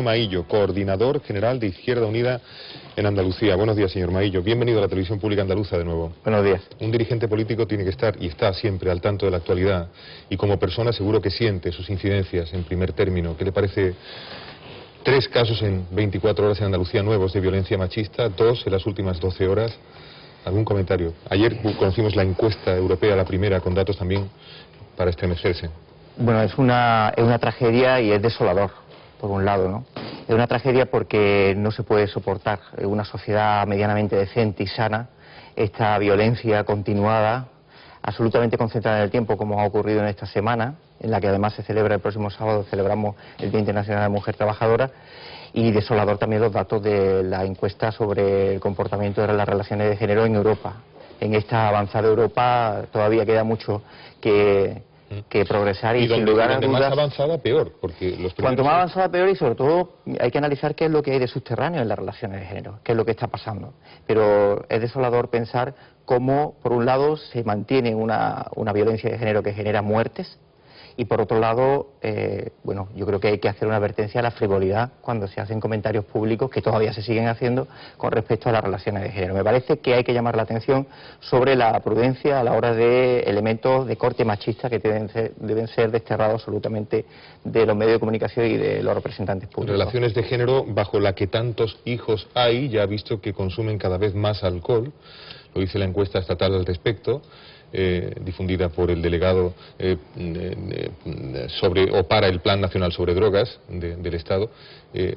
Maillo, coordinador general de Izquierda Unida en Andalucía. Buenos días, señor Maillo. Bienvenido a la televisión pública andaluza de nuevo. Buenos días. Un dirigente político tiene que estar, y está siempre, al tanto de la actualidad. Y como persona seguro que siente sus incidencias en primer término. ¿Qué le parece 3 casos en 24 horas en Andalucía nuevos de violencia machista, 2 en las últimas 12 horas? ¿Algún comentario? Ayer conocimos la encuesta europea, la primera, con datos también para estremecerse. Bueno, es una tragedia y es desolador, por un lado, ¿no? Es una tragedia porque no se puede soportar en una sociedad medianamente decente y sana esta violencia continuada, absolutamente concentrada en el tiempo, como ha ocurrido en esta semana, en la que además se celebra el próximo sábado, celebramos el Día Internacional de la Mujer Trabajadora, y desolador también los datos de la encuesta sobre el comportamiento de las relaciones de género en Europa. En esta avanzada Europa todavía queda mucho que progresar y sin lugar a dudas... más avanzada, peor, porque los cuanto más avanzada, peor, y sobre todo hay que analizar qué es lo que hay de subterráneo en las relaciones de género, qué es lo que está pasando. Pero es desolador pensar cómo, por un lado, se mantiene una violencia de género que genera muertes, y por otro lado, bueno, yo creo que hay que hacer una advertencia a la frivolidad cuando se hacen comentarios públicos, que todavía se siguen haciendo, con respecto a las relaciones de género. Me parece que hay que llamar la atención sobre la prudencia a la hora de elementos de corte machista que deben ser desterrados absolutamente de los medios de comunicación y de los representantes públicos. Relaciones de género bajo la que tantos hijos hay, ya ha visto que consumen cada vez más alcohol, lo dice la encuesta estatal al respecto, difundida por el delegado para el Plan Nacional sobre Drogas del Estado,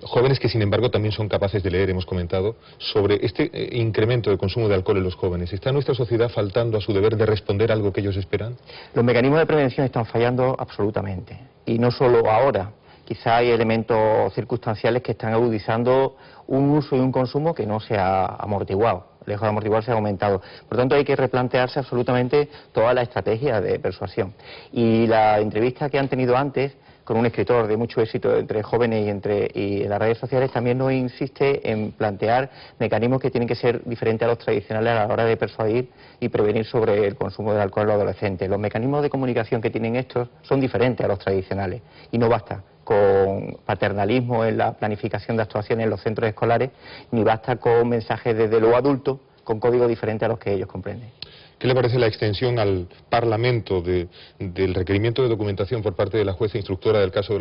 jóvenes que sin embargo también son capaces de leer, hemos comentado, sobre este incremento de consumo de alcohol en los jóvenes. ¿Está nuestra sociedad faltando a su deber de responder algo que ellos esperan? Los mecanismos de prevención están fallando absolutamente, y no solo ahora. Quizá hay elementos circunstanciales que están agudizando un uso y un consumo que no se ha amortiguado. Lejos de amortiguarse, ha aumentado. Por tanto, hay que replantearse absolutamente toda la estrategia de persuasión. Y la entrevista que han tenido antes con un escritor de mucho éxito entre jóvenes y en las redes sociales también nos insiste en plantear mecanismos que tienen que ser diferentes a los tradicionales a la hora de persuadir y prevenir sobre el consumo del alcohol en los adolescentes. Los mecanismos de comunicación que tienen estos son diferentes a los tradicionales, y no basta con paternalismo en la planificación de actuaciones en los centros escolares, ni basta con mensajes desde lo adulto con códigos diferentes a los que ellos comprenden. ¿Qué le parece la extensión al Parlamento del requerimiento de documentación por parte de la jueza instructora del caso de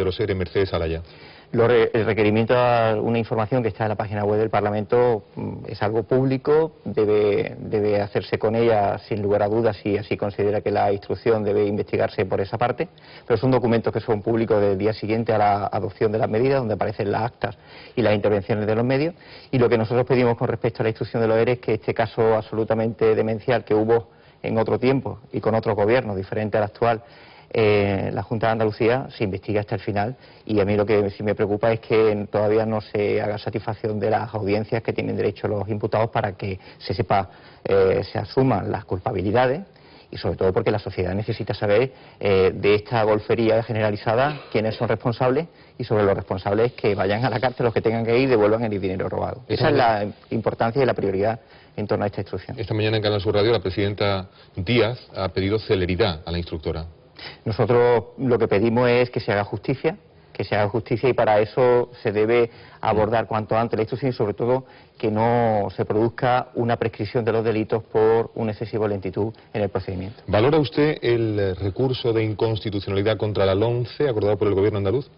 los ERE Mercedes Alaya? El requerimiento a una información que está en la página web del Parlamento es algo público, debe hacerse con ella sin lugar a dudas si así considera que la instrucción debe investigarse por esa parte, pero son documentos que son públicos del día siguiente a la adopción de las medidas, donde aparecen las actas y las intervenciones de los medios, y lo que nosotros pedimos con respecto a la instrucción de los ERE es que este caso absolutamente demencial que hubo en otro tiempo y con otro gobierno diferente al actual, la Junta de Andalucía se investiga hasta el final, y a mí lo que sí me preocupa es que todavía no se haga satisfacción de las audiencias que tienen derecho los imputados para que se sepa, se asuman las culpabilidades, y sobre todo porque la sociedad necesita saber de esta golfería generalizada quiénes son responsables, y sobre los responsables que vayan a la cárcel, los que tengan que ir y devuelvan el dinero robado. Esa es la importancia y la prioridad en torno a esta instrucción. Esta mañana en Canal Sur Radio la presidenta Díaz ha pedido celeridad a la instructora. Nosotros lo que pedimos es que se haga justicia, y para eso se debe abordar cuanto antes la instrucción, y sobre todo que no se produzca una prescripción de los delitos por una excesiva lentitud en el procedimiento. ¿Valora usted el recurso de inconstitucionalidad contra la LOMCE acordado por el gobierno andaluz?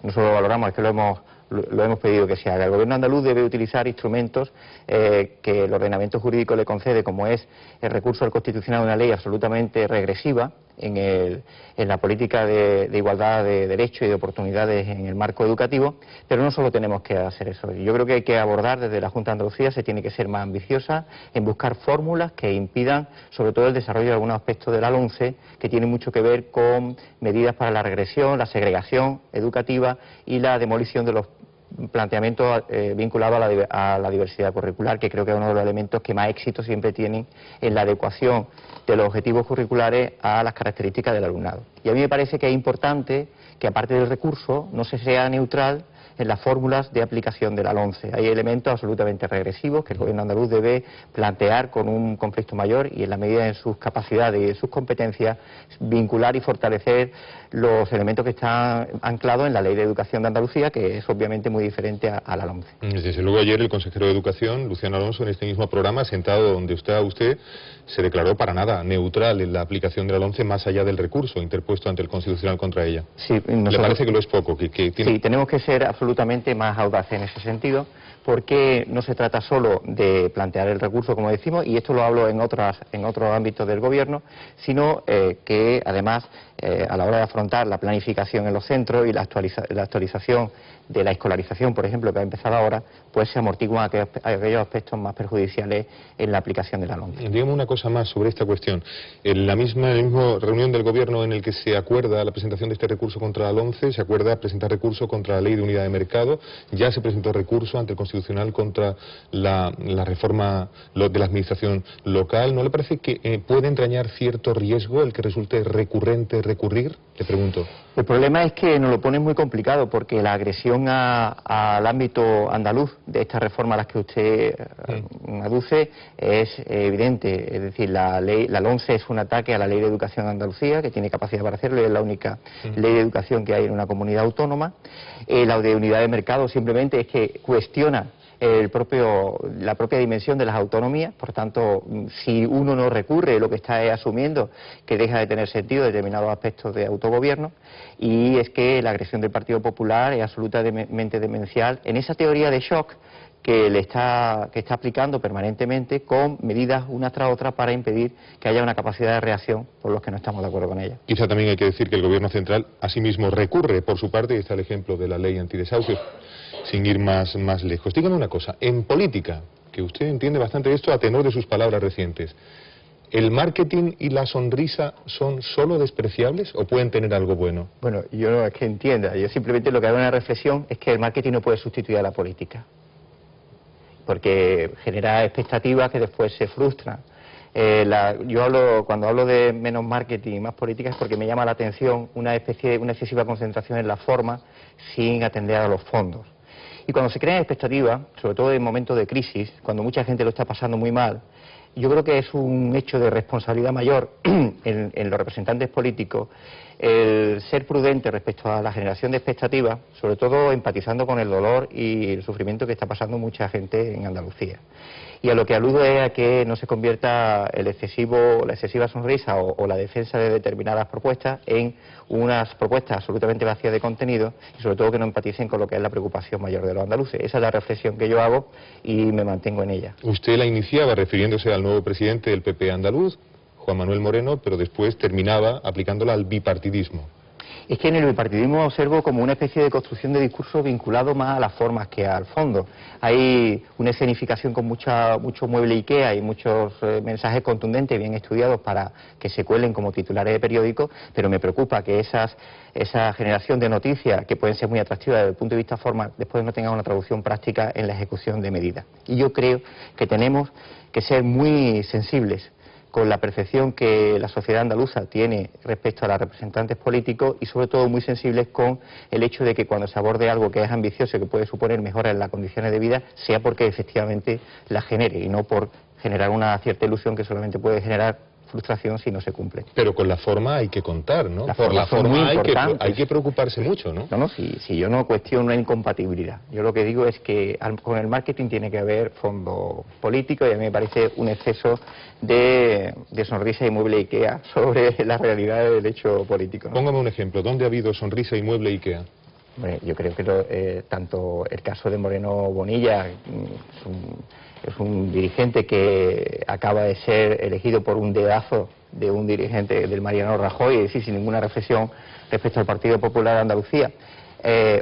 Nosotros lo valoramos, es que lo hemos pedido que se haga. El gobierno andaluz debe utilizar instrumentos que el ordenamiento jurídico le concede, como es el recurso al constitucional de una ley absolutamente regresiva en la política de igualdad de derechos y de oportunidades en el marco educativo, pero no solo tenemos que hacer eso. Yo creo que hay que abordar desde la Junta de Andalucía, se tiene que ser más ambiciosa en buscar fórmulas que impidan sobre todo el desarrollo de algunos aspectos de la LOMCE que tienen mucho que ver con medidas para la regresión, la segregación educativa y la demolición de los planteamientos vinculados a la diversidad curricular, que creo que es uno de los elementos que más éxito siempre tienen en la adecuación de los objetivos curriculares a las características del alumnado. Y a mí me parece que es importante que, aparte del recurso, no se sea neutral en las fórmulas de aplicación de la LOMCE. Hay elementos absolutamente regresivos que el gobierno andaluz debe plantear con un conflicto mayor y, en la medida de sus capacidades y de sus competencias, vincular y fortalecer los elementos que están anclados en la Ley de Educación de Andalucía, que es obviamente muy diferente a la LOMCE. Desde luego ayer el consejero de Educación, Luciano Alonso, en este mismo programa, sentado donde está usted, se declaró para nada neutral en la aplicación de la LOMCE más allá del recurso interpuesto ante el Constitucional contra ella. Sí, ¿Le parece que lo es poco? Sí, tenemos que ser absolutamente más audaces en ese sentido, porque no se trata solo de plantear el recurso, como decimos, y esto lo hablo en otros ámbitos del gobierno, sino que además a la hora de afrontar la planificación en los centros y la actualización de la escolarización, por ejemplo, que ha empezado ahora, pues se amortiguan aquellos aspectos más perjudiciales en la aplicación de la LOMCE. Dígame una cosa más sobre esta cuestión. En la misma reunión del gobierno en el que se acuerda la presentación de este recurso contra la LOMCE, se acuerda presentar recurso contra la Ley de Unidad de Mercado, ya se presentó recurso ante el Constitucional contra la reforma de la administración local. ¿No le parece que puede entrañar cierto riesgo el que resulte recurrente recurrir? Le pregunto. El problema es que nos lo pone muy complicado, porque la agresión al ámbito andaluz de estas reformas a las que usted aduce es evidente. Es decir, la LOMCE es un ataque a la Ley de Educación de Andalucía, que tiene capacidad para hacerlo y es la única ley de educación que hay en una comunidad autónoma. La de unidad de mercado simplemente es que cuestiona la propia dimensión de las autonomías. Por tanto, si uno no recurre, lo que está es asumiendo que deja de tener sentido determinados aspectos de autogobierno, y es que la agresión del Partido Popular es absolutamente demencial en esa teoría de shock que está aplicando permanentemente, con medidas unas tras otras para impedir que haya una capacidad de reacción por los que no estamos de acuerdo con ella. Quizá también hay que decir que el Gobierno central asimismo recurre por su parte, y está el ejemplo de la ley antidesahucios, sin ir más lejos. Dígame una cosa, en política, que usted entiende bastante de esto a tenor de sus palabras recientes, ¿el marketing y la sonrisa son solo despreciables o pueden tener algo bueno? Bueno, yo no es que entienda, yo simplemente lo que hago una reflexión es que el marketing no puede sustituir a la política, porque genera expectativas que después se frustran. Cuando hablo de menos marketing y más política es porque me llama la atención una excesiva concentración en la forma sin atender a los fondos. Y cuando se crean expectativas, sobre todo en momentos de crisis, cuando mucha gente lo está pasando muy mal, yo creo que es un hecho de responsabilidad mayor en los representantes políticos el ser prudente respecto a la generación de expectativas, sobre todo empatizando con el dolor y el sufrimiento que está pasando mucha gente en Andalucía. Y a lo que aludo es a que no se convierta la excesiva sonrisa o la defensa de determinadas propuestas en unas propuestas absolutamente vacías de contenido, y sobre todo que no empaticen con lo que es la preocupación mayor de los andaluces. Esa es la reflexión que yo hago y me mantengo en ella. Usted la iniciaba refiriéndose al nuevo presidente del PP andaluz, Juan Manuel Moreno, pero después terminaba aplicándola al bipartidismo. Es que en el bipartidismo observo como una especie de construcción de discurso vinculado más a las formas que al fondo. Hay una escenificación con mucho mueble IKEA y muchos mensajes contundentes bien estudiados para que se cuelen como titulares de periódicos, pero me preocupa que esa generación de noticias, que pueden ser muy atractivas desde el punto de vista formal, después no tengan una traducción práctica en la ejecución de medidas. Y yo creo que tenemos que ser muy sensibles con la percepción que la sociedad andaluza tiene respecto a los representantes políticos, y sobre todo muy sensibles con el hecho de que cuando se aborde algo que es ambicioso y que puede suponer mejoras en las condiciones de vida, sea porque efectivamente la genere y no por generar una cierta ilusión que solamente puede generar frustración si no se cumple. Pero con la forma hay que contar, ¿no? Por la forma hay que preocuparse mucho, ¿no? No, si yo no cuestiono una incompatibilidad. Yo lo que digo es que con el marketing tiene que haber fondo político, y a mí me parece un exceso de sonrisa y mueble IKEA sobre la realidad del hecho político, ¿no? Póngame un ejemplo, ¿dónde ha habido sonrisa y mueble IKEA? Bueno, yo creo que tanto el caso de Moreno Bonilla, es un dirigente que acaba de ser elegido por un dedazo de un dirigente del Mariano Rajoy, es decir, sin ninguna reflexión respecto al Partido Popular de Andalucía.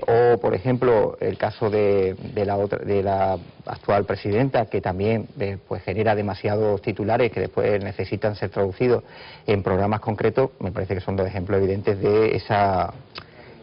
O, por ejemplo, el caso de la actual presidenta, que también pues genera demasiados titulares que después necesitan ser traducidos en programas concretos. Me parece que son dos ejemplos evidentes de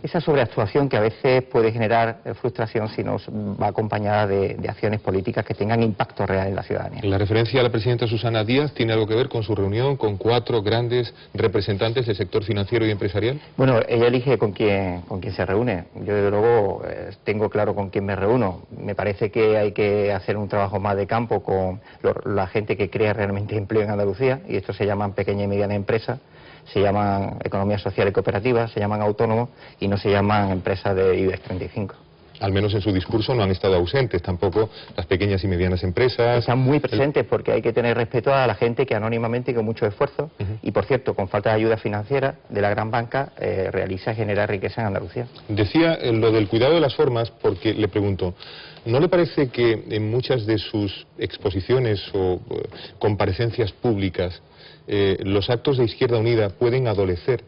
esa sobreactuación que a veces puede generar frustración si no va acompañada de acciones políticas que tengan impacto real en la ciudadanía. La referencia a la presidenta Susana Díaz tiene algo que ver con su reunión con 4 grandes representantes del sector financiero y empresarial. Bueno, ella elige con quién se reúne. Yo desde luego tengo claro con quién me reúno. Me parece que hay que hacer un trabajo más de campo con la gente que crea realmente empleo en Andalucía, y esto se llaman pequeñas y medianas empresas, se llaman economía social y cooperativa, se llaman autónomos y no se llaman empresas de IBEX 35. Al menos en su discurso no han estado ausentes tampoco las pequeñas y medianas empresas. Están muy presentes porque hay que tener respeto a la gente que anónimamente y con mucho esfuerzo, y por cierto, con falta de ayuda financiera de la gran banca, realiza y genera riqueza en Andalucía. Decía lo del cuidado de las formas porque le pregunto, ¿no le parece que en muchas de sus exposiciones o comparecencias públicas los actos de Izquierda Unida pueden adolecer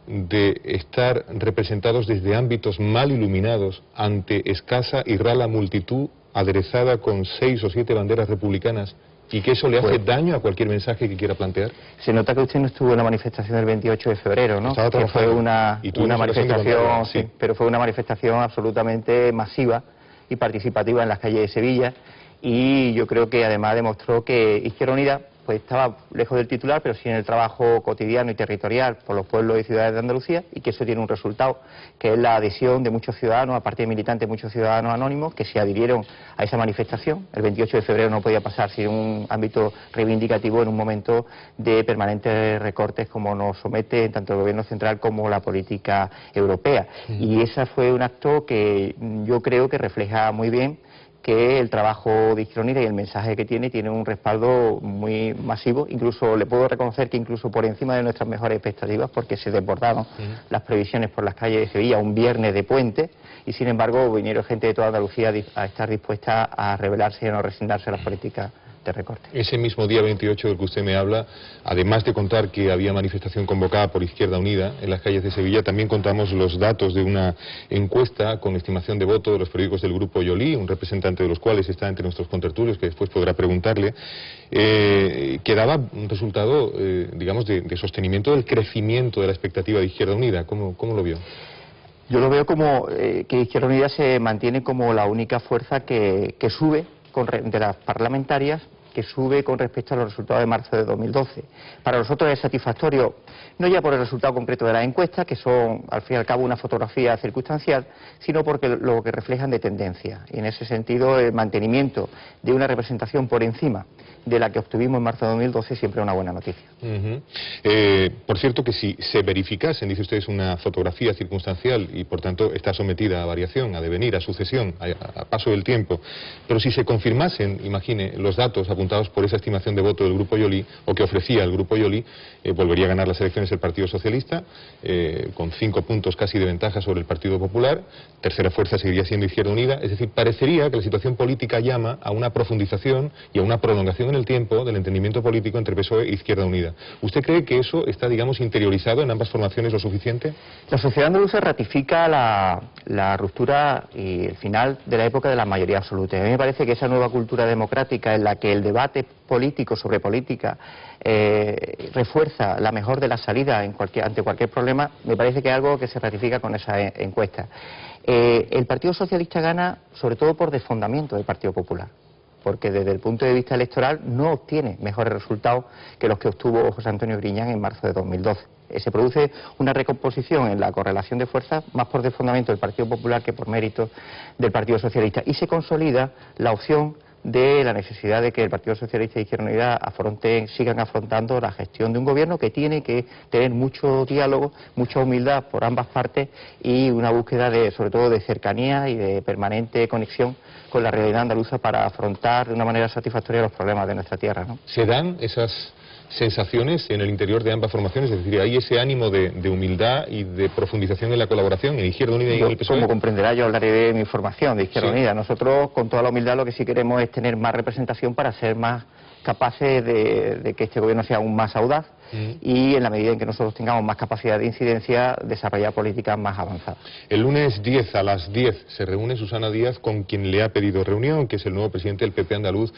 de estar representados desde ámbitos mal iluminados ante escasa y rala multitud aderezada con 6 o 7 banderas republicanas, y que eso le hace daño a cualquier mensaje que quiera plantear? Se nota que usted no estuvo en la manifestación del 28 de febrero, ¿no? Estaba que fue una manifestación, sí, pero fue una manifestación absolutamente masiva y participativa en las calles de Sevilla, y yo creo que además demostró que Izquierda Unida pues estaba lejos del titular, pero sí en el trabajo cotidiano y territorial por los pueblos y ciudades de Andalucía, y que eso tiene un resultado, que es la adhesión de muchos ciudadanos, aparte de militantes, muchos ciudadanos anónimos que se adhirieron a esa manifestación. El 28 de febrero no podía pasar sin un ámbito reivindicativo en un momento de permanentes recortes como nos somete tanto el gobierno central como la política europea. Y ese fue un acto que yo creo que refleja muy bien que el trabajo de Izquierda Unida y el mensaje que tiene un respaldo muy masivo. Incluso le puedo reconocer que incluso por encima de nuestras mejores expectativas, porque se desbordaron las previsiones por las calles de Sevilla un viernes de puente, y sin embargo vinieron gente de toda Andalucía a estar dispuesta a rebelarse y a no resignarse a las políticas de recorte. Ese mismo día 28 del que usted me habla, además de contar que había manifestación convocada por Izquierda Unida en las calles de Sevilla, también contamos los datos de una encuesta con estimación de voto de los periódicos del Grupo Yolí, un representante de los cuales está entre nuestros contertulios, que después podrá preguntarle, que daba un resultado, digamos, de sostenimiento del crecimiento de la expectativa de Izquierda Unida. ¿Cómo lo vio? Yo lo veo como que Izquierda Unida se mantiene como la única fuerza que sube de las parlamentarias, que sube con respecto a los resultados de marzo de 2012. Para nosotros es satisfactorio, no ya por el resultado concreto de las encuestas, que son al fin y al cabo una fotografía circunstancial, sino porque lo que reflejan de tendencia. Y en ese sentido el mantenimiento de una representación por encima de la que obtuvimos en marzo de 2012 siempre es una buena noticia. Por cierto que si se verificasen, dice usted, es una fotografía circunstancial y por tanto está sometida a variación, a devenir, a sucesión, a paso del tiempo, pero si se confirmasen, imagine, los datos apuntados por esa estimación de voto del Grupo Yolí, o que ofrecía el Grupo Yolí, volvería a ganar las elecciones el Partido Socialista, con 5 puntos casi de ventaja sobre el Partido Popular, tercera fuerza seguiría siendo Izquierda Unida, es decir, parecería que la situación política llama a una profundización y a una prolongación en el tiempo del entendimiento político entre PSOE e Izquierda Unida. ¿Usted cree que eso está, digamos, interiorizado en ambas formaciones lo suficiente? La sociedad andaluza ratifica la ruptura y el final de la época de la mayoría absoluta. A mí me parece que esa nueva cultura democrática en la que el debate político sobre política refuerza la mejor de las salidas ante cualquier problema, me parece que es algo que se ratifica con esa encuesta. El Partido Socialista gana sobre todo por desfondamiento del Partido Popular, porque desde el punto de vista electoral no obtiene mejores resultados que los que obtuvo José Antonio Griñán en marzo de 2012. Se produce una recomposición en la correlación de fuerzas más por desfondamiento del Partido Popular que por mérito del Partido Socialista, y se consolida la opción de la necesidad de que el Partido Socialista y Izquierda Unida sigan afrontando la gestión de un gobierno que tiene que tener mucho diálogo, mucha humildad por ambas partes y una búsqueda sobre todo de cercanía y de permanente conexión con la realidad andaluza para afrontar de una manera satisfactoria los problemas de nuestra tierra, ¿no? ¿Se dan esas sensaciones en el interior de ambas formaciones? Es decir, ¿hay ese ánimo de humildad y de profundización en la colaboración en Izquierda Unida y en el PSOE? Como comprenderá, yo hablaré de mi formación de Izquierda Unida. Nosotros, con toda la humildad, lo que sí queremos es tener más representación para ser más capaces de que este gobierno sea aún más audaz, y en la medida en que nosotros tengamos más capacidad de incidencia, desarrollar políticas más avanzadas. El lunes 10 a las 10 se reúne Susana Díaz con quien le ha pedido reunión, que es el nuevo presidente del PP andaluz,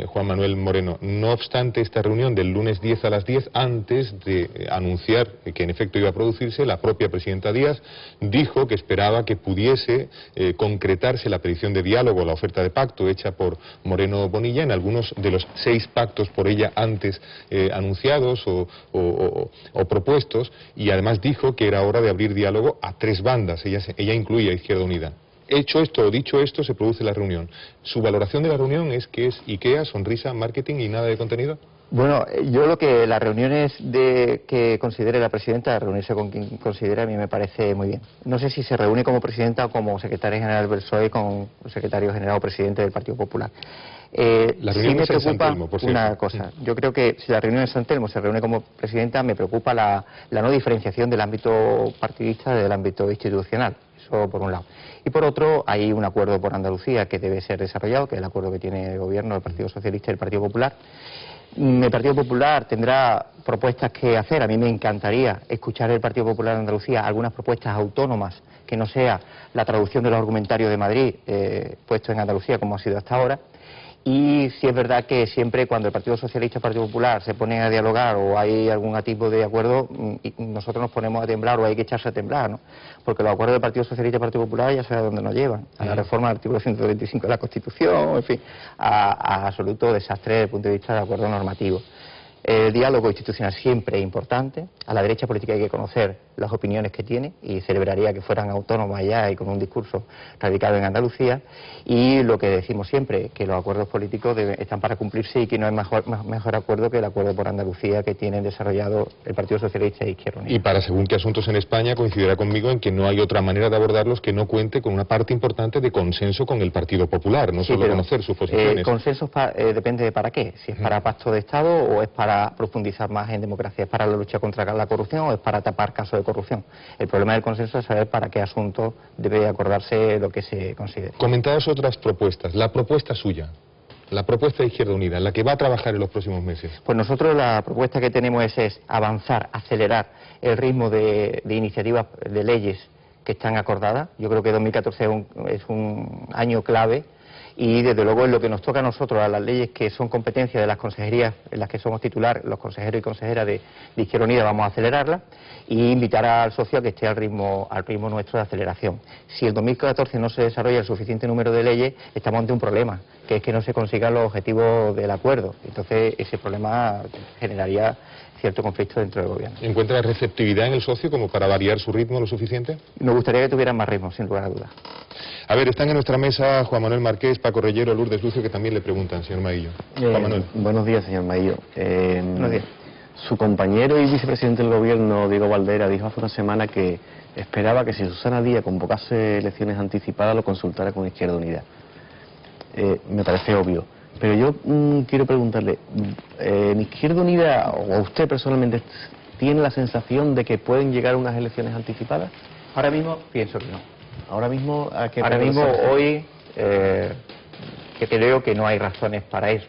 Juan Manuel Moreno. No obstante, esta reunión del lunes 10 a las 10, antes de anunciar que en efecto iba a producirse, la propia presidenta Díaz dijo que esperaba que pudiese concretarse la petición de diálogo, la oferta de pacto hecha por Moreno Bonilla en algunos de los 6 pactos por ella antes anunciados o propuestos, y además dijo que era hora de abrir diálogo a 3 bandas, ella incluye a Izquierda Unida. Hecho esto o dicho esto, se produce la reunión. ¿Su valoración de la reunión es que es IKEA, sonrisa, marketing y nada de contenido? Bueno, yo lo que las reuniones que considere la presidenta, reunirse con quien considere, a mí me parece muy bien. No sé si se reúne como presidenta o como secretaria general del PSOE con el secretario general o presidente del Partido Popular. La reunión sí me es en San preocupa Telmo, por cierto. una cosa. Yo creo que si la reunión en San Telmo se reúne como presidenta, me preocupa la no diferenciación del ámbito partidista del ámbito institucional. Eso por un lado. Y por otro, hay un acuerdo por Andalucía que debe ser desarrollado, que es el acuerdo que tiene el Gobierno, el Partido Socialista y el Partido Popular. El Partido Popular tendrá propuestas que hacer. A mí me encantaría escuchar del Partido Popular de Andalucía algunas propuestas autónomas, que no sea la traducción de los argumentarios de Madrid puesto en Andalucía como ha sido hasta ahora. Y sí es verdad que siempre cuando el Partido Socialista y el Partido Popular se ponen a dialogar o hay algún tipo de acuerdo, nosotros nos ponemos a temblar o hay que echarse a temblar, ¿no? Porque los acuerdos del Partido Socialista y del Partido Popular ya sabe a dónde nos llevan, a la reforma del artículo 125 de la Constitución, en fin, a absoluto desastre desde el punto de vista de acuerdo normativo. El diálogo institucional siempre es importante. A la derecha política hay que conocer las opiniones que tiene y celebraría que fueran autónomas ya y con un discurso radicado en Andalucía. Y lo que decimos siempre, que los acuerdos políticos están para cumplirse y que no hay mejor acuerdo que el acuerdo por Andalucía que tienen desarrollado el Partido Socialista y Izquierda Unida. Y para según qué asuntos en España coincidirá conmigo en que no hay otra manera de abordarlos que no cuente con una parte importante de consenso con el Partido Popular, no solo conocer sus posiciones. Consenso depende de para qué, si es para pacto de Estado o es para profundizar más en democracia, es para la lucha contra la corrupción o es para tapar casos de corrupción. El problema del consenso es saber para qué asunto debe acordarse lo que se considere. Comentadas otras propuestas, la propuesta suya, la propuesta de Izquierda Unida, la que va a trabajar en los próximos meses. Pues nosotros la propuesta que tenemos es avanzar, acelerar el ritmo de iniciativas de leyes que están acordadas. Yo creo que 2014 es un año clave. Y desde luego en lo que nos toca a nosotros, a las leyes que son competencia de las consejerías en las que somos titular, los consejeros y consejeras de Izquierda Unida, vamos a acelerarlas y invitar al socio a que esté al ritmo nuestro de aceleración. Si el 2014 no se desarrolla el suficiente número de leyes, estamos ante un problema, que es que no se consigan los objetivos del acuerdo. Entonces ese problema generaría cierto conflicto dentro del gobierno. ¿Encuentra receptividad en el socio como para variar su ritmo lo suficiente? Nos gustaría que tuvieran más ritmo, sin lugar a dudas. A ver, están en nuestra mesa Juan Manuel Marqués, Paco Reyero, Lourdes Lucio, que también le preguntan, señor Maillo. Juan Manuel. Buenos días, señor Maillo. Buenos días. Su compañero y vicepresidente del Gobierno, Diego Valdera, dijo hace una semana que esperaba que si Susana Díaz convocase elecciones anticipadas lo consultara con Izquierda Unida. Me parece obvio. Pero yo quiero preguntarle, ¿en Izquierda Unida o usted personalmente tiene la sensación de que pueden llegar unas elecciones anticipadas? Ahora mismo pienso que no. Ahora mismo, Ahora mismo, hoy, que creo que no hay razones para eso.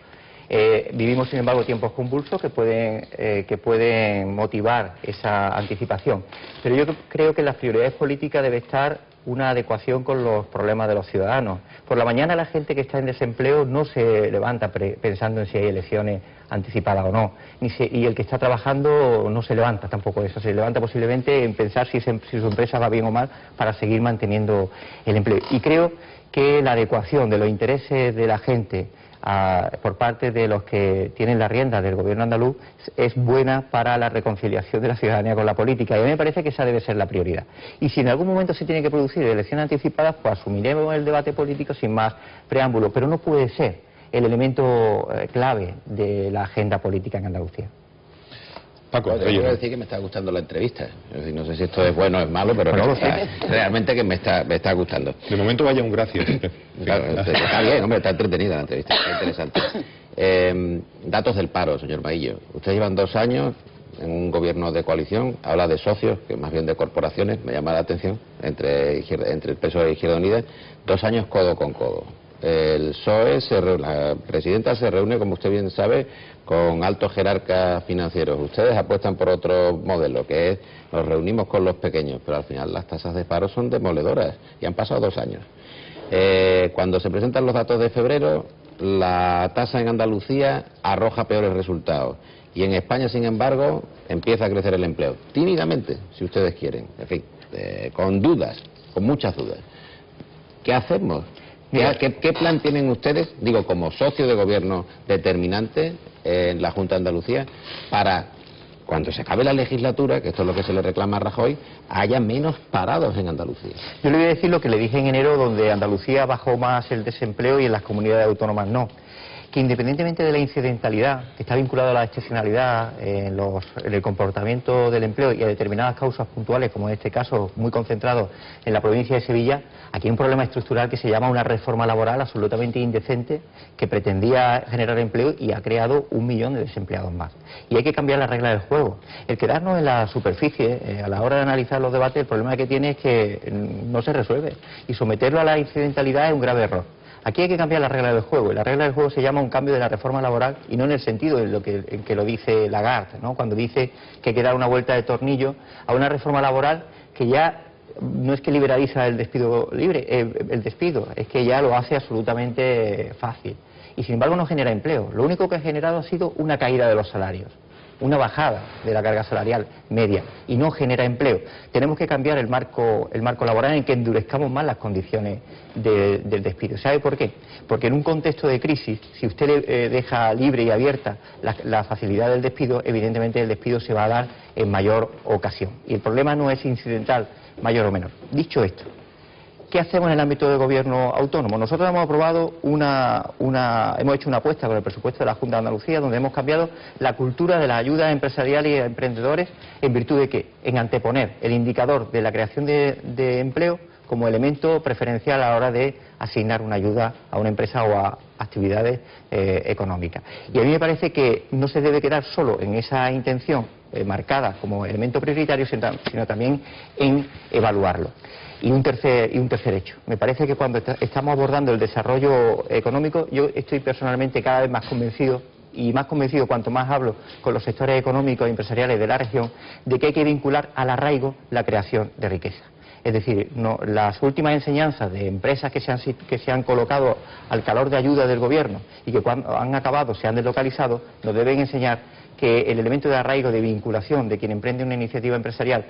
Vivimos, sin embargo, tiempos convulsos que pueden motivar esa anticipación. Pero yo creo que en las prioridades políticas debe estar una adecuación con los problemas de los ciudadanos. Por la mañana la gente que está en desempleo no se levanta pensando en si hay elecciones anticipadas o no. Y el que está trabajando no se levanta tampoco eso. Se levanta posiblemente en pensar si su empresa va bien o mal para seguir manteniendo el empleo. Y creo que la adecuación de los intereses de la gente por parte de los que tienen la rienda del gobierno andaluz es buena para la reconciliación de la ciudadanía con la política, y a mí me parece que esa debe ser la prioridad. Y si en algún momento se tiene que producir elecciones anticipadas, pues asumiremos el debate político sin más preámbulo, pero no puede ser el elemento clave de la agenda política en Andalucía. Paco, yo quiero decir que me está gustando la entrevista. No sé si esto es bueno o es malo, pero realmente que me está gustando. De momento vaya un gracias. Claro, está bien, hombre, está entretenida la entrevista, está interesante. Datos del paro, señor Maillo. Ustedes llevan 2 años en un gobierno de coalición, habla de socios, que más bien de corporaciones, me llama la atención, entre el PSOE e Izquierda Unida, 2 años codo con codo. El PSOE, la presidenta se reúne, como usted bien sabe, con altos jerarcas financieros. Ustedes apuestan por otro modelo, que es nos reunimos con los pequeños, pero al final las tasas de paro son demoledoras y han pasado 2 años. Cuando se presentan los datos de febrero, la tasa en Andalucía arroja peores resultados. Y en España, sin embargo, empieza a crecer el empleo. Tímidamente, si ustedes quieren. En fin, con dudas, con muchas dudas. ¿Qué hacemos? ¿Qué plan tienen ustedes, digo, como socio de gobierno determinante en la Junta de Andalucía, para, cuando se acabe la legislatura, que esto es lo que se le reclama a Rajoy, haya menos parados en Andalucía? Yo le voy a decir lo que le dije en enero, donde Andalucía bajó más el desempleo y en las comunidades autónomas no. Que independientemente de la incidentalidad, que está vinculada a la excepcionalidad en el comportamiento del empleo y a determinadas causas puntuales, como en este caso muy concentrado en la provincia de Sevilla, aquí hay un problema estructural que se llama una reforma laboral absolutamente indecente que pretendía generar empleo y ha creado 1 millón de desempleados más. Y hay que cambiar las reglas del juego. El quedarnos en la superficie, a la hora de analizar los debates, el problema que tiene es que no se resuelve y someterlo a la incidentalidad es un grave error. Aquí hay que cambiar las reglas del juego, y la regla del juego se llama un cambio de la reforma laboral, y no en el sentido en que lo dice Lagarde, ¿no? Cuando dice que hay que dar una vuelta de tornillo a una reforma laboral que ya no es que liberaliza el despido libre, el despido, es que ya lo hace absolutamente fácil. Y sin embargo no genera empleo. Lo único que ha generado ha sido una caída de los salarios, una bajada de la carga salarial media, y no genera empleo. Tenemos que cambiar el marco laboral en que endurezcamos más las condiciones del despido. ¿Sabe por qué? Porque en un contexto de crisis, si usted le deja libre y abierta la facilidad del despido, evidentemente el despido se va a dar en mayor ocasión. Y el problema no es incidental, mayor o menor. Dicho esto, ¿qué hacemos en el ámbito del gobierno autónomo? Nosotros hemos aprobado hemos hecho una apuesta con el presupuesto de la Junta de Andalucía, donde hemos cambiado la cultura de la ayuda empresarial y a emprendedores, en virtud de que, en anteponer el indicador de la creación de empleo como elemento preferencial a la hora de asignar una ayuda a una empresa o a actividades económicas. Y a mí me parece que no se debe quedar solo en esa intención marcada como elemento prioritario, sino también en evaluarlo. Y un tercer hecho. Me parece que cuando estamos abordando el desarrollo económico, yo estoy personalmente cada vez más convencido, y más convencido cuanto más hablo con los sectores económicos y empresariales de la región, de que hay que vincular al arraigo la creación de riqueza. Es decir, las últimas enseñanzas de empresas que se han colocado al calor de ayuda del gobierno y que cuando han acabado se han deslocalizado, nos deben enseñar que el elemento de arraigo, de vinculación de quien emprende una iniciativa empresarial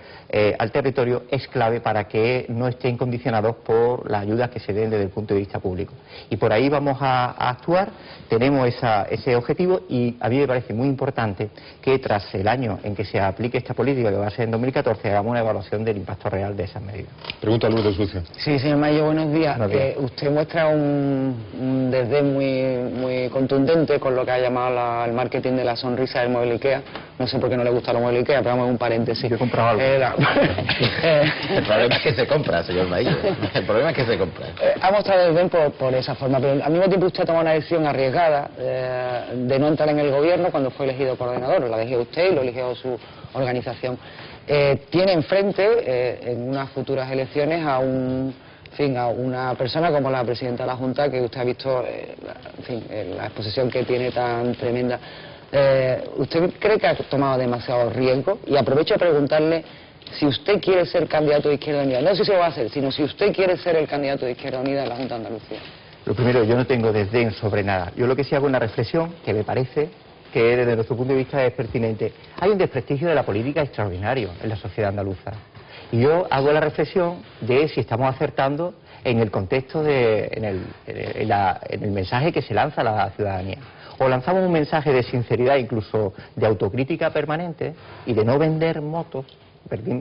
al territorio es clave para que no estén condicionados por las ayudas que se den desde el punto de vista público. Y por ahí vamos a actuar, tenemos ese objetivo, y a mí me parece muy importante que tras el año en que se aplique esta política, que va a ser en 2014, hagamos una evaluación del impacto real de esas medidas. Pregunta Lourdes Lucio. Sí, señor Mayo, buenos días. Usted muestra un desdén muy contundente con lo que ha llamado el marketing de la sonrisa del mueble IKEA. No sé por qué no le gusta el mueble IKEA, pero vamos, un paréntesis. Yo he comprado algo. El problema es que se compra, señor Maillo. El problema es que se compra. Ha mostrado desdén por esa forma, pero al mismo tiempo usted ha tomado una decisión arriesgada de no entrar en el gobierno cuando fue elegido coordinador. Lo eligió usted y lo eligió su organización. Tiene enfrente, en unas futuras elecciones, a una persona como la presidenta de la Junta, que usted ha visto, la exposición que tiene tan tremenda. ¿Usted cree que ha tomado demasiado riesgo? Y aprovecho a preguntarle si usted quiere ser candidato de Izquierda Unida. No sé si lo va a hacer, sino si usted quiere ser el candidato de Izquierda Unida en la Junta de Andalucía. Lo primero, yo no tengo desdén sobre nada. Yo lo que sí hago es una reflexión que me parece que desde nuestro punto de vista es pertinente. Hay un desprestigio de la política extraordinario en la sociedad andaluza. Y yo hago la reflexión de si estamos acertando en el contexto, en el mensaje que se lanza a la ciudadanía. O lanzamos un mensaje de sinceridad, incluso de autocrítica permanente, y de no vender motos,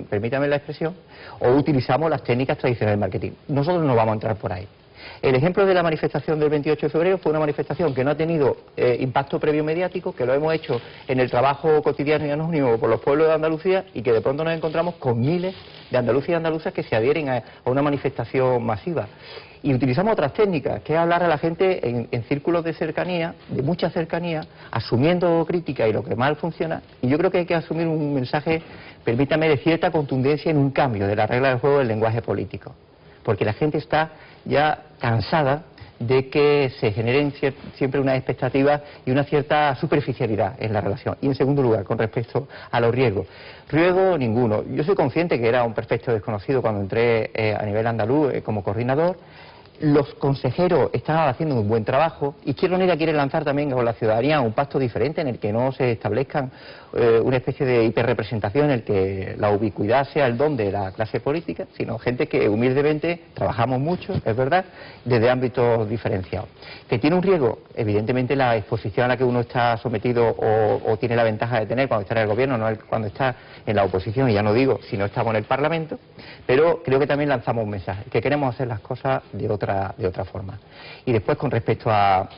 permítame la expresión, o utilizamos las técnicas tradicionales del marketing. Nosotros no vamos a entrar por ahí. El ejemplo de la manifestación del 28 de febrero fue una manifestación que no ha tenido impacto previo mediático, que lo hemos hecho en el trabajo cotidiano y anónimo por los pueblos de Andalucía, y que de pronto nos encontramos con miles de andaluces y andaluzas que se adhieren a una manifestación masiva. Y utilizamos otras técnicas, que es hablar a la gente en círculos de cercanía, de mucha cercanía, asumiendo crítica y lo que mal funciona. Y yo creo que hay que asumir un mensaje, permítame, de cierta contundencia en un cambio de la regla del juego del lenguaje político. Porque la gente está ya cansada de que se generen siempre unas expectativas y una cierta superficialidad en la relación. Y en segundo lugar, con respecto a los riesgos. Riesgo ninguno. Yo soy consciente que era un perfecto desconocido cuando entré a nivel andaluz como coordinador. Los consejeros están haciendo un buen trabajo. Izquierda Unida quiere lanzar también con la ciudadanía un pacto diferente en el que no se establezcan una especie de hiperrepresentación en el que la ubicuidad sea el don de la clase política, sino gente que humildemente trabajamos mucho, es verdad, desde ámbitos diferenciados. Que tiene un riesgo, evidentemente la exposición a la que uno está sometido o tiene la ventaja de tener cuando está en el gobierno, no cuando está en la oposición, y ya no digo si no estamos en el Parlamento, pero creo que también lanzamos un mensaje, que queremos hacer las cosas de otra forma. Y después, con respecto a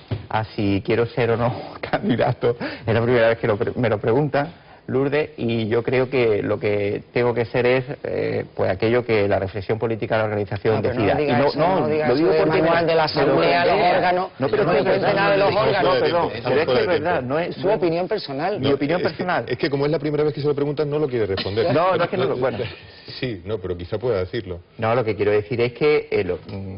si quiero ser o no candidato, es la primera vez que me lo preguntan, Lourdes, y yo creo que lo que tengo que ser es pues aquello que la reflexión política de la organización decida. No diga eso de manual de la asamblea, los órganos, no cuente nada de los órganos, perdón, pero es que es verdad, no es su opinión personal. Mi opinión personal. Es que como es la primera vez que se lo preguntan, no lo quiere responder. No, es que no lo... Bueno. Sí, no, pero quizá pueda decirlo. No, lo que quiero decir es que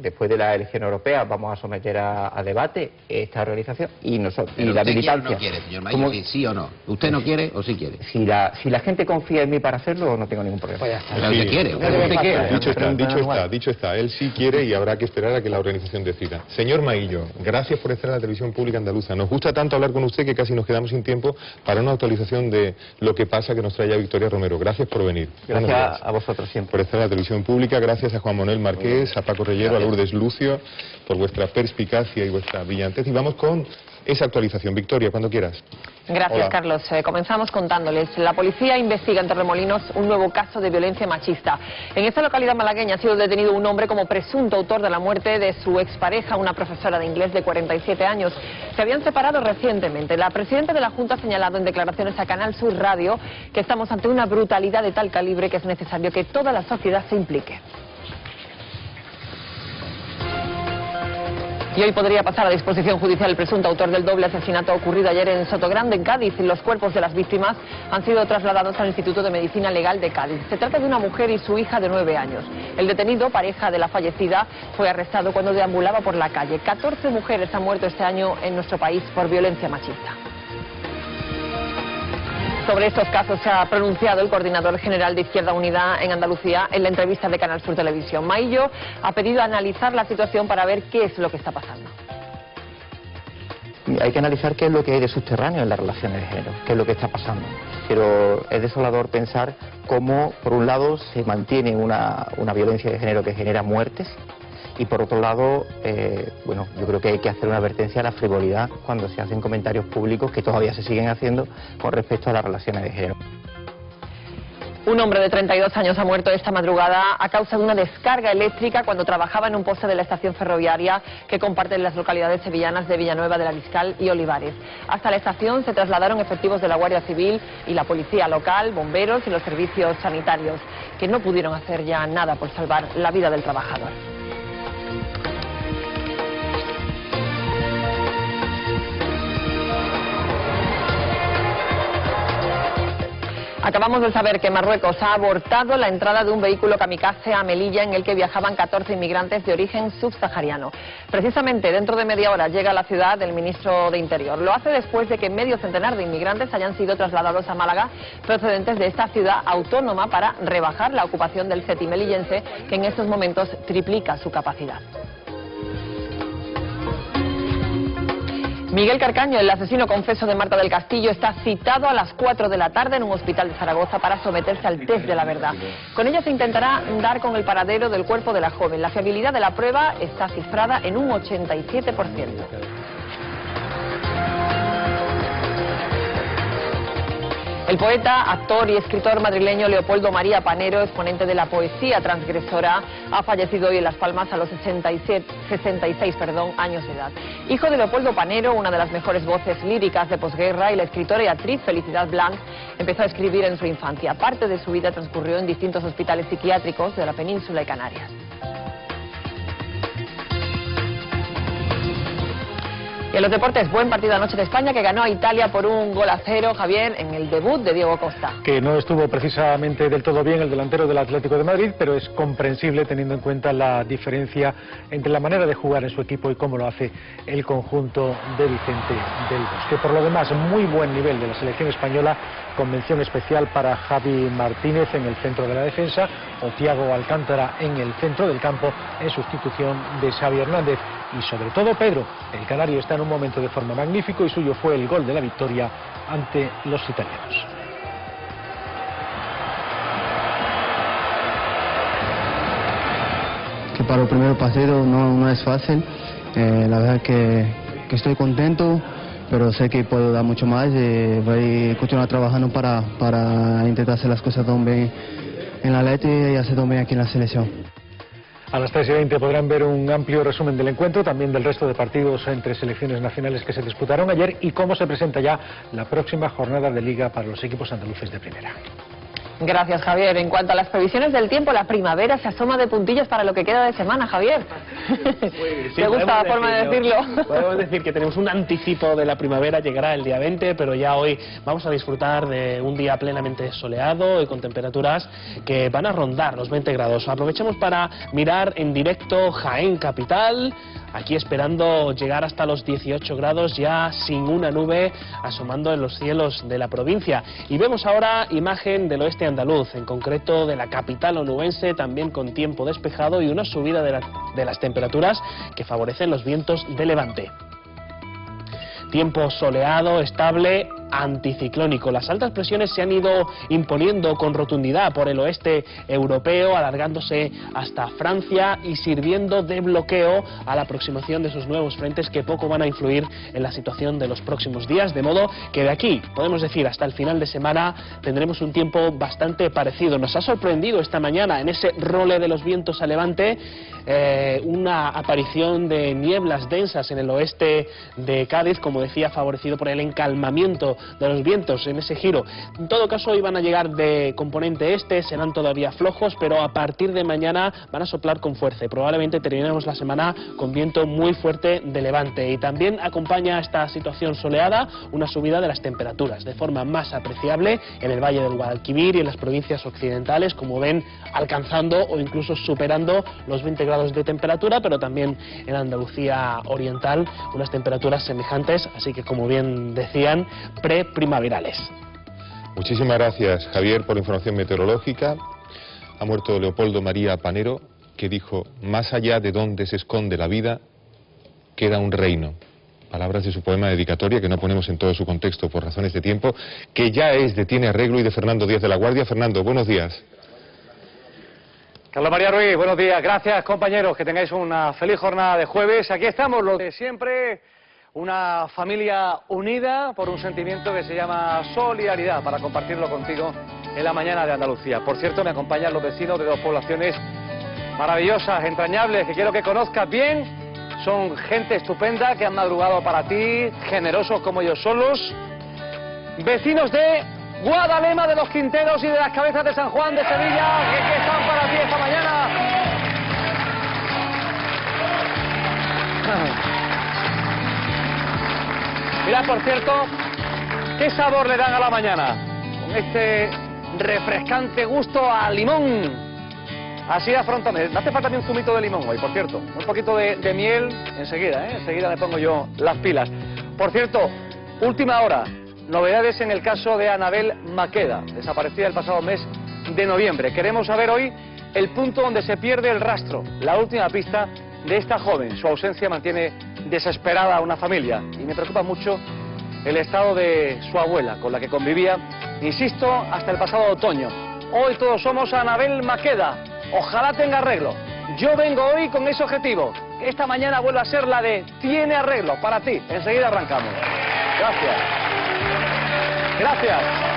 después de la elección europea vamos a someter a debate esta organización y nosotros y la militancia. ¿No quiere, señor Mayo, sí o no? ¿Usted no quiere o sí quiere? Si la gente confía en mí para hacerlo, no tengo ningún problema. Pues ya está. Pero usted quiere, usted quiere. Dicho está, él sí quiere y habrá que esperar a que la organización decida. Señor Maillo, gracias por estar en la televisión pública andaluza. Nos gusta tanto hablar con usted que casi nos quedamos sin tiempo para una actualización de lo que pasa que nos trae ya Victoria Romero. Gracias por venir. Gracias a vosotros siempre. Por estar en la televisión pública, gracias a Juan Manuel Marqués, a Paco Reyero, a Lourdes Lucio, por vuestra perspicacia y vuestra brillantez. Y vamos con esa actualización. Victoria, cuando quieras. Gracias, Hola. Carlos. Comenzamos contándoles. La policía investiga en Torremolinos un nuevo caso de violencia machista. En esta localidad malagueña ha sido detenido un hombre como presunto autor de la muerte de su expareja, una profesora de inglés de 47 años. Se habían separado recientemente. La presidenta de la Junta ha señalado en declaraciones a Canal Sur Radio que estamos ante una brutalidad de tal calibre que es necesario que toda la sociedad se implique. Y hoy podría pasar a disposición judicial el presunto autor del doble asesinato ocurrido ayer en Sotogrande, en Cádiz. Los cuerpos de las víctimas han sido trasladados al Instituto de Medicina Legal de Cádiz. Se trata de una mujer y su hija de 9 años. El detenido, pareja de la fallecida, fue arrestado cuando deambulaba por la calle. 14 mujeres han muerto este año en nuestro país por violencia machista. Sobre estos casos se ha pronunciado el coordinador general de Izquierda Unida en Andalucía en la entrevista de Canal Sur Televisión. Maillo ha pedido analizar la situación para ver qué es lo que está pasando. Hay que analizar qué es lo que hay de subterráneo en las relaciones de género, qué es lo que está pasando. Pero es desolador pensar cómo, por un lado, se mantiene una violencia de género que genera muertes, y por otro lado, bueno, yo creo que hay que hacer una advertencia a la frivolidad cuando se hacen comentarios públicos que todavía se siguen haciendo con respecto a las relaciones de género. Un hombre de 32 años ha muerto esta madrugada a causa de una descarga eléctrica cuando trabajaba en un poste de la estación ferroviaria que comparten las localidades sevillanas de Villanueva del Ariscal y Olivares. Hasta la estación se trasladaron efectivos de la Guardia Civil y la policía local, bomberos y los servicios sanitarios, que no pudieron hacer ya nada por salvar la vida del trabajador. Acabamos de saber que Marruecos ha abortado la entrada de un vehículo kamikaze a Melilla en el que viajaban 14 inmigrantes de origen subsahariano. Precisamente dentro de media hora llega a la ciudad el ministro de Interior. Lo hace después de que medio centenar de inmigrantes hayan sido trasladados a Málaga procedentes de esta ciudad autónoma para rebajar la ocupación del CETI melillense, que en estos momentos triplica su capacidad. Miguel Carcaño, el asesino confeso de Marta del Castillo, está citado a las 4 de la tarde en un hospital de Zaragoza para someterse al test de la verdad. Con ello se intentará dar con el paradero del cuerpo de la joven. La fiabilidad de la prueba está cifrada en un 87%. El poeta, actor y escritor madrileño Leopoldo María Panero, exponente de la poesía transgresora, ha fallecido hoy en Las Palmas a los 66 años de edad. Hijo de Leopoldo Panero, una de las mejores voces líricas de posguerra, y la escritora y actriz Felicidad Blanc empezó a escribir en su infancia. Parte de su vida transcurrió en distintos hospitales psiquiátricos de la península y Canarias. Y en los deportes, buen partido anoche de España, que ganó a Italia por 1-0, Javier, en el debut de Diego Costa. Que no estuvo precisamente del todo bien el delantero del Atlético de Madrid, pero es comprensible teniendo en cuenta la diferencia entre la manera de jugar en su equipo y cómo lo hace el conjunto de Vicente del Bosque. Por lo demás, muy buen nivel de la selección española, con mención especial para Javi Martínez en el centro de la defensa, o Thiago Alcántara en el centro del campo, en sustitución de Xavi Hernández. Y sobre todo Pedro, el canario, está en un momento de forma magnífico y suyo fue el gol de la victoria ante los italianos. Que para el primer partido no es fácil, la verdad que estoy contento, pero sé que puedo dar mucho más y voy a continuar trabajando para intentar hacer las cosas también en la Atleti y hacer también aquí en la selección. A las 3:20 podrán ver un amplio resumen del encuentro, también del resto de partidos entre selecciones nacionales que se disputaron ayer y cómo se presenta ya la próxima jornada de Liga para los equipos andaluces de primera. Gracias, Javier. En cuanto a las previsiones del tiempo, la primavera se asoma de puntillas para lo que queda de semana, Javier. Sí, ¿Te gusta la forma de decirlo? Podemos decir que tenemos un anticipo de la primavera, llegará el día 20, pero ya hoy vamos a disfrutar de un día plenamente soleado y con temperaturas que van a rondar los 20 grados. Aprovechemos para mirar en directo Jaén capital, aquí esperando llegar hasta los 18 grados ya sin una nube asomando en los cielos de la provincia. Y vemos ahora imagen del oeste andaluz, en concreto de la capital onubense, también con tiempo despejado y una subida de las temperaturas que favorecen los vientos de levante. Tiempo soleado, estable, anticiclónico. Las altas presiones se han ido imponiendo con rotundidad por el oeste europeo, alargándose hasta Francia y sirviendo de bloqueo a la aproximación de esos nuevos frentes que poco van a influir en la situación de los próximos días, de modo que de aquí, podemos decir, hasta el final de semana tendremos un tiempo bastante parecido. Nos ha sorprendido esta mañana en ese role de los vientos a levante una aparición de nieblas densas en el oeste de Cádiz, como decía, favorecido por el encalmamiento de los vientos en ese giro. En todo caso, hoy van a llegar de componente este, serán todavía flojos, pero a partir de mañana van a soplar con fuerza y probablemente terminemos la semana con viento muy fuerte de levante. Y también acompaña esta situación soleada una subida de las temperaturas, de forma más apreciable en el Valle del Guadalquivir y en las provincias occidentales, como ven, alcanzando o incluso superando los 20 grados de temperatura, pero también en Andalucía oriental unas temperaturas semejantes, así que como bien decían, preprimaverales. Muchísimas gracias, Javier, por la información meteorológica. Ha muerto Leopoldo María Panero, que dijo: más allá de donde se esconde la vida, queda un reino. Palabras de su poema dedicatoria, que no ponemos en todo su contexto por razones de tiempo, que ya es de Tiene Arreglo y de Fernando Díaz de la Guardia. Fernando, buenos días. Carlos María Ruiz, buenos días. Gracias, compañeros, que tengáis una feliz jornada de jueves. Aquí estamos, los de siempre, una familia unida por un sentimiento que se llama solidaridad, para compartirlo contigo en la mañana de Andalucía. Por cierto, me acompañan los vecinos de dos poblaciones maravillosas, entrañables, que quiero que conozcas bien. Son gente estupenda que han madrugado para ti, generosos como ellos solos. Vecinos de Guadalema de los Quinteros y de las Cabezas de San Juan de Sevilla, que están para ti esta mañana. Mirad, por cierto, qué sabor le dan a la mañana, con este refrescante gusto a limón. Así afrontan. Me hace falta un zumito de limón hoy, por cierto. Un poquito de miel enseguida, enseguida me pongo yo las pilas. Por cierto, última hora. Novedades en el caso de Anabel Maqueda, desaparecida el pasado mes de noviembre. Queremos saber hoy el punto donde se pierde el rastro, la última pista de esta joven. Su ausencia mantiene desesperada a una familia y me preocupa mucho el estado de su abuela, con la que convivía, insisto, hasta el pasado otoño. Hoy todos somos Anabel Maqueda. Ojalá tenga arreglo. Yo vengo hoy con ese objetivo. Esta mañana vuelve a ser la de Tiene Arreglo para ti. Enseguida arrancamos. Gracias. Gracias.